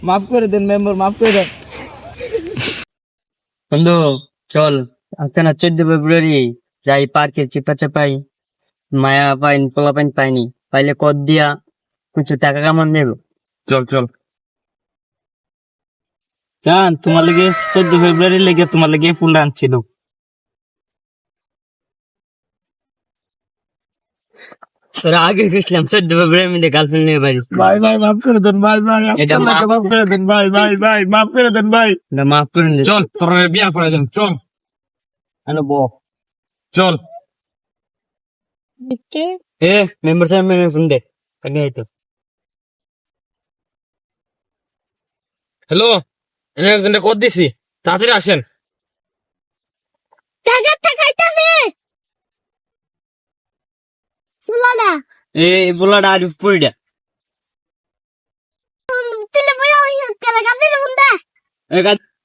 মাফ করে দেন মেম্বার, মাফ করে দেন। বন্ধু চল আজকে না 14 ফেব্রুয়ারি যাই পার্কে চিপা চাপাই, মায়া পাইন পোলা পাইন পাইনি, পাইলে কদ দিয়া কিছু টাকা কামান নেব। চল চল জান, তোমার লেগে 14 ফেব্রুয়ারি লেগে তোমার লেগে ফুল আনছিল। তোরা আগে গেছিলাম 14 ফেব্রুয়ারি মধ্যে গার্লফ্রেন্ড নিয়ে বাড়ি। ভাই ভাই মাফ করে দেন ভাই, ভাই এটা আপনাকে মাফ করে দেন ভাই, ভাই ভাই মাফ করে দেন ভাই। এটা মাফ করে দে। চল তোর বিয়া করে দেন, চল হ্যালো বো চল। এ মেম্বার সাহেব ফোন দে আগে আইতো। হ্যালো, আমি একজনকে কল দিছি, তাড়াতাড়ি আসেন। এই পোলাটা আর পড়িয়া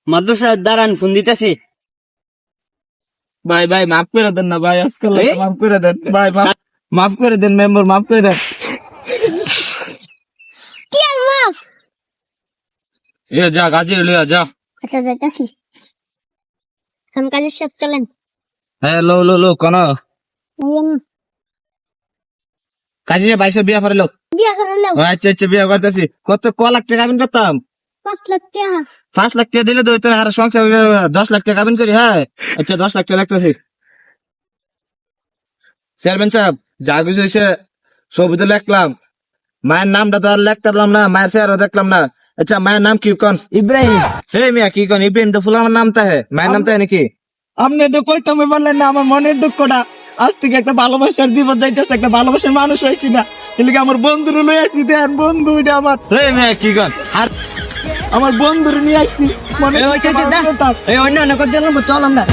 মাদ্রাসা দাঁড়ান ফোন দিতেছি। ভাই ভাই মাফ করে দেন না ভাই, আজকাল মাফ করে দেন ভাই, মাফ করে দেন মেম্বার, মাফ করে দেন। এ যা গাজী লিয়া যা। আচ্ছা যাইতাছি, এখন কাজের সব চলেন। হ্যাঁ লো লো লো কোন কাজী বাইশে বিয়া করে লোক। বিয়া করলেও আচ্ছা আচ্ছা বিয়া করতেছি। কত লাখ টাকা কাবিন করতাম? 5 লাখ টাকা। 5 লাখ টাকা দিলে তো তোর আর সংসার 10 লাখ টাকা কাবিন করি। হ্যাঁ আচ্ছা 10 লাখ টাকা লাগতেছি। চেয়ারম্যান সাহেব যা কিছু হয়েছে সবই তো লিখলাম, মায়ের নামটা তো আর লিখতাম না, মায়ের চেহারা দেখলাম না। আচ্ছা মায়ের নাম কি কন? ইব্রাহিম। হে মিয়া কি কন? ইব্রাহিম তো ফুল আমার নামটা হে, মায়ের নামটা হে নাকি? আপনি তো কইতাম বললেন না, আমার মনের দুঃখটা আজ থেকে একটা ভালোবাসার জীবন যাইতেছে, একটা ভালোবাসার মানুষ হয়েছি না। এদিকে আমার বন্ধুর লই আসছি, দেন বন্ধু এটা আমার। হে মেয়ে কি কর আর আমার বন্ধুর নিয়ে আসছি, মনে এই অন্য অন্য কথা চল আমরা।